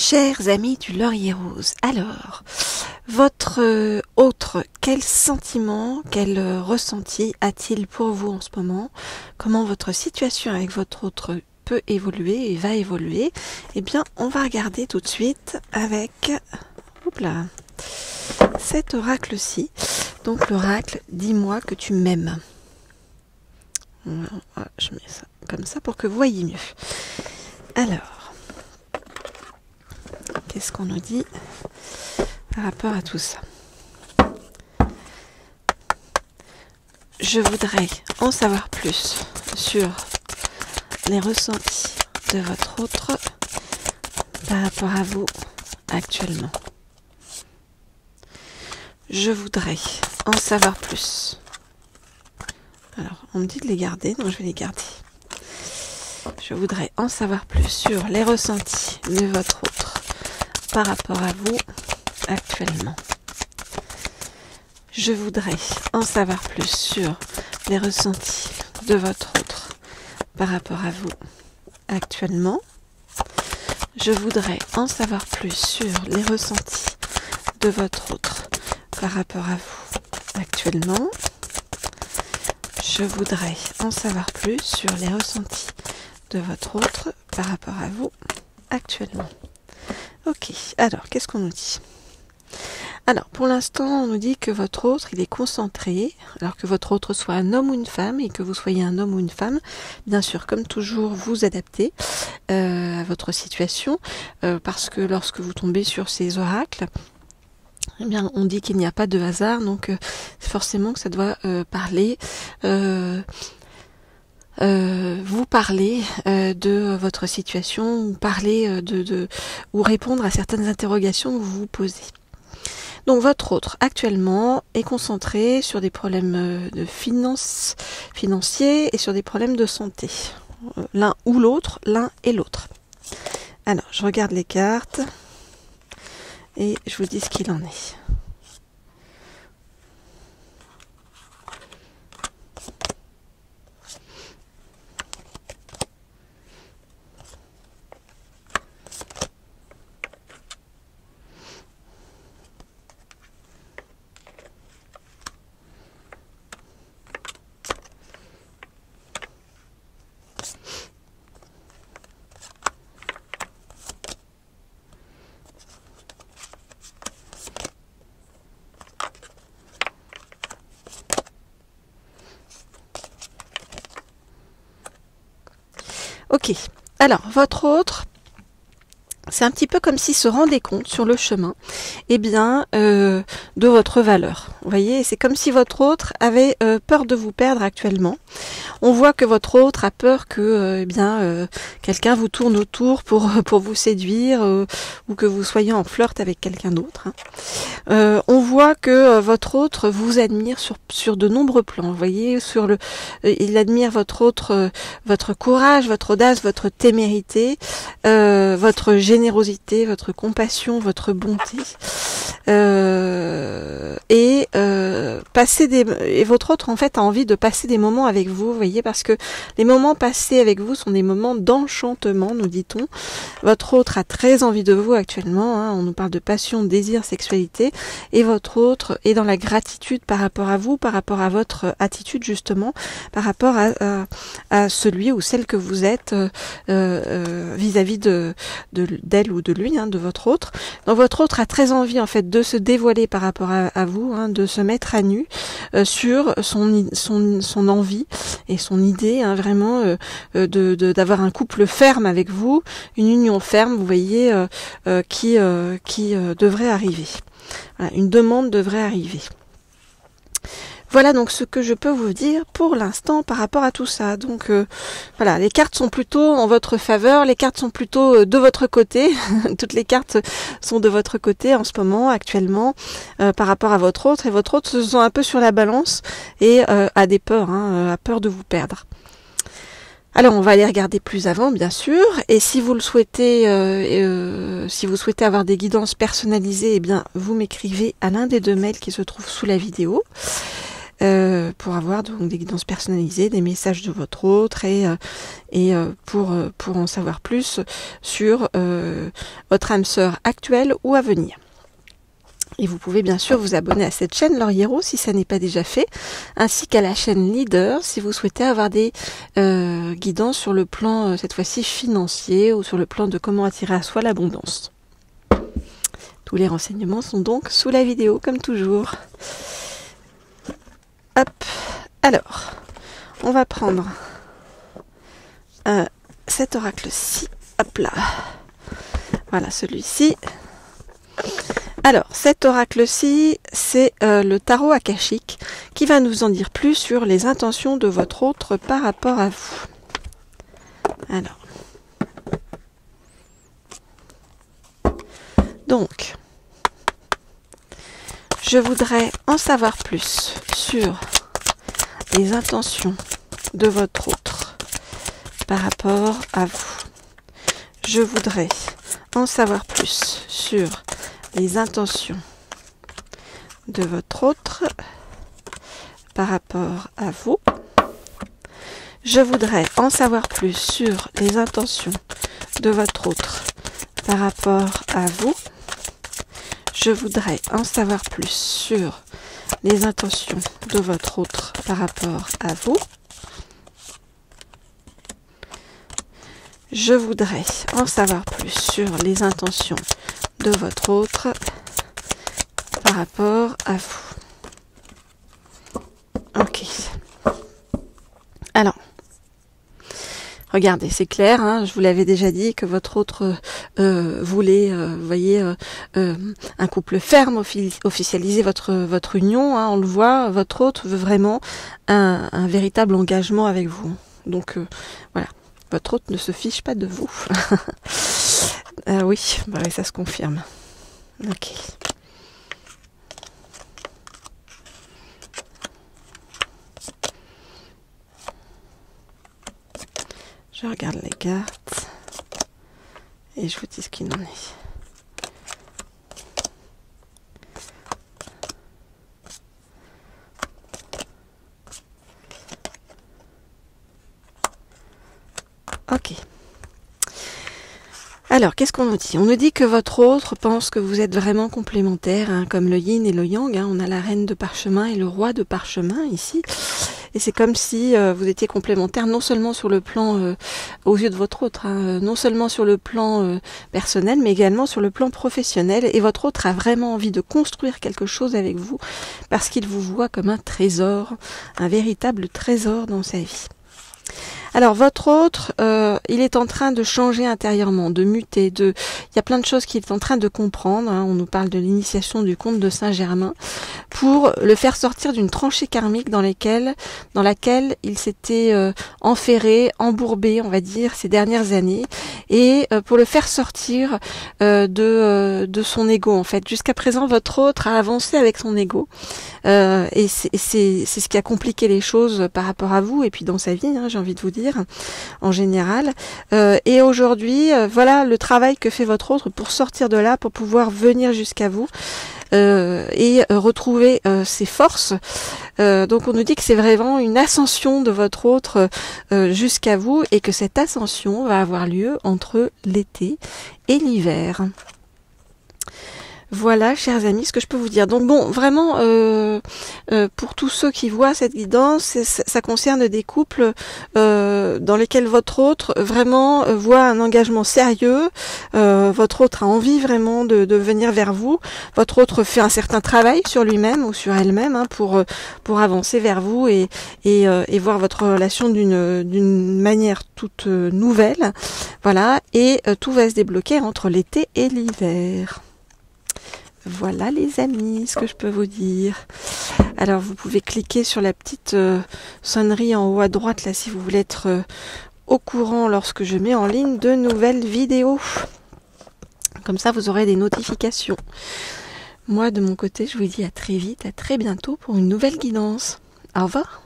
Chers amis du Laurier Rose, alors, votre autre, quel sentiment, quel ressenti a-t-il pour vous en ce moment? Comment votre situation avec votre autre peut évoluer et va évoluer? Eh bien, on va regarder tout de suite avec cet oracle-ci. Donc l'oracle, dis-moi que tu m'aimes. Voilà, je mets ça comme ça pour que vous voyez mieux. Alors, qu'est-ce qu'on nous dit par rapport à tout ça? Je voudrais en savoir plus sur les ressentis de votre autre par rapport à vous actuellement. Je voudrais en savoir plus. Alors, on me dit de les garder, donc je vais les garder. Je voudrais en savoir plus sur les ressentis de votre autre par rapport à vous actuellement. Je voudrais en savoir plus sur les ressentis de votre autre par rapport à vous actuellement. Je voudrais en savoir plus sur les ressentis de votre autre par rapport à vous actuellement. Je voudrais en savoir plus sur les ressentis de votre autre par rapport à vous actuellement. Ok, alors qu'est-ce qu'on nous dit? Alors pour l'instant on nous dit que votre autre il est concentré, alors que votre autre soit un homme ou une femme et que vous soyez un homme ou une femme, bien sûr comme toujours vous adaptez à votre situation, parce que lorsque vous tombez sur ces oracles, eh bien, on dit qu'il n'y a pas de hasard, donc forcément que ça doit parler, vous parler de votre situation, ou parler ou répondre à certaines interrogations que vous vous posez. Donc votre autre actuellement est concentré sur des problèmes de financiers et sur des problèmes de santé. L'un ou l'autre, l'un et l'autre. Alors, je regarde les cartes. Et je vous dis ce qu'il en est. Ok, alors votre autre, c'est un petit peu comme s'il se rendait compte sur le chemin, eh bien, de votre valeur. Vous voyez, c'est comme si votre autre avait peur de vous perdre actuellement. On voit que votre autre a peur que quelqu'un vous tourne autour pour vous séduire, ou que vous soyez en flirt avec quelqu'un d'autre. On voit que votre autre vous admire sur de nombreux plans. Vous voyez, il admire votre autre, votre courage, votre audace, votre témérité, votre générosité, votre compassion, votre bonté, et votre autre en fait a envie de passer des moments avec vous, voyez, parce que les moments passés avec vous sont des moments d'enchantement, nous dit-on. Votre autre a très envie de vous actuellement, on nous parle de passion, désir, sexualité, et votre autre est dans la gratitude par rapport à vous, par rapport à votre attitude justement, par rapport à celui ou celle que vous êtes vis-à-vis d'elle ou de lui, de votre autre. Donc votre autre a très envie en fait de se dévoiler par rapport à vous, de se mettre à nu sur son envie et son idée, vraiment d'avoir un couple ferme avec vous, une union ferme, vous voyez, qui devrait arriver. Voilà, une demande devrait arriver. Voilà donc ce que je peux vous dire pour l'instant par rapport à tout ça. Donc voilà, les cartes sont plutôt en votre faveur, les cartes sont plutôt de votre côté. Toutes les cartes sont de votre côté en ce moment, actuellement, par rapport à votre autre. Et votre autre se sent un peu sur la balance et a des peurs, a peur de vous perdre. Alors on va aller regarder plus avant bien sûr, et si vous le souhaitez, si vous souhaitez avoir des guidances personnalisées, eh bien vous m'écrivez à l'un des deux mails qui se trouvent sous la vidéo. pour avoir donc des guidances personnalisées, des messages de votre autre et pour en savoir plus sur votre âme sœur actuelle ou à venir. Et vous pouvez bien sûr vous abonner à cette chaîne Laure Hierro si ça n'est pas déjà fait, ainsi qu'à la chaîne Leader si vous souhaitez avoir des guidances sur le plan cette fois-ci financier ou sur le plan de comment attirer à soi l'abondance. Tous les renseignements sont donc sous la vidéo comme toujours. Hop, alors, on va prendre cet oracle-ci, hop là, voilà celui-ci. Alors, cet oracle-ci, c'est le tarot akashique qui va nous en dire plus sur les intentions de votre autre par rapport à vous. Alors, donc, je voudrais en savoir plus sur les intentions de votre autre par rapport à vous. Je voudrais en savoir plus sur les intentions de votre autre par rapport à vous. Je voudrais en savoir plus sur les intentions de votre autre par rapport à vous. Je voudrais en savoir plus sur les intentions de votre autre par rapport à vous. Je voudrais en savoir plus sur les intentions de votre autre par rapport à vous. Ok. Alors, regardez, c'est clair, hein, je vous l'avais déjà dit que votre autre voulait, vous voyez, un couple ferme, officialiser votre union, hein, on le voit, votre autre veut vraiment un véritable engagement avec vous. Donc, voilà, votre autre ne se fiche pas de vous. Oui, bah oui, ça se confirme. Ok. Je regarde les cartes et je vous dis ce qu'il en est. Ok. Alors, qu'est-ce qu'on nous dit? On nous dit que votre autre pense que vous êtes vraiment complémentaires, hein, comme le yin et le yang. Hein. On a la reine de parchemin et le roi de parchemin ici. Et c'est comme si vous étiez complémentaires, non seulement sur le plan, aux yeux de votre autre, hein, non seulement sur le plan personnel, mais également sur le plan professionnel. Et votre autre a vraiment envie de construire quelque chose avec vous, parce qu'il vous voit comme un trésor, un véritable trésor dans sa vie. Alors votre autre, il est en train de changer intérieurement, de muter, il y a plein de choses qu'il est en train de comprendre, hein. On nous parle de l'initiation du comte de Saint-Germain, pour le faire sortir d'une tranchée karmique dans laquelle il s'était enferré, embourbé, on va dire, ces dernières années, et pour le faire sortir de son ego en fait. Jusqu'à présent, votre autre a avancé avec son ego, et c'est ce qui a compliqué les choses par rapport à vous, et puis dans sa vie, hein, j'ai envie de vous dire, en général. Et aujourd'hui, voilà le travail que fait votre autre pour sortir de là, pour pouvoir venir jusqu'à vous et retrouver ses forces. Donc on nous dit que c'est vraiment une ascension de votre autre jusqu'à vous, et que cette ascension va avoir lieu entre l'été et l'hiver. Voilà, chers amis, ce que je peux vous dire. Donc bon, vraiment, pour tous ceux qui voient cette guidance, ça concerne des couples dans lesquels votre autre vraiment voit un engagement sérieux. Votre autre a envie vraiment de venir vers vous. Votre autre fait un certain travail sur lui-même ou sur elle-même, hein, pour avancer vers vous et voir votre relation d'une manière toute nouvelle. Voilà, et tout va se débloquer entre l'été et l'hiver. Voilà les amis, ce que je peux vous dire. Alors vous pouvez cliquer sur la petite sonnerie en haut à droite là si vous voulez être au courant lorsque je mets en ligne de nouvelles vidéos. Comme ça vous aurez des notifications. Moi de mon côté je vous dis à très vite, à très bientôt pour une nouvelle guidance. Au revoir.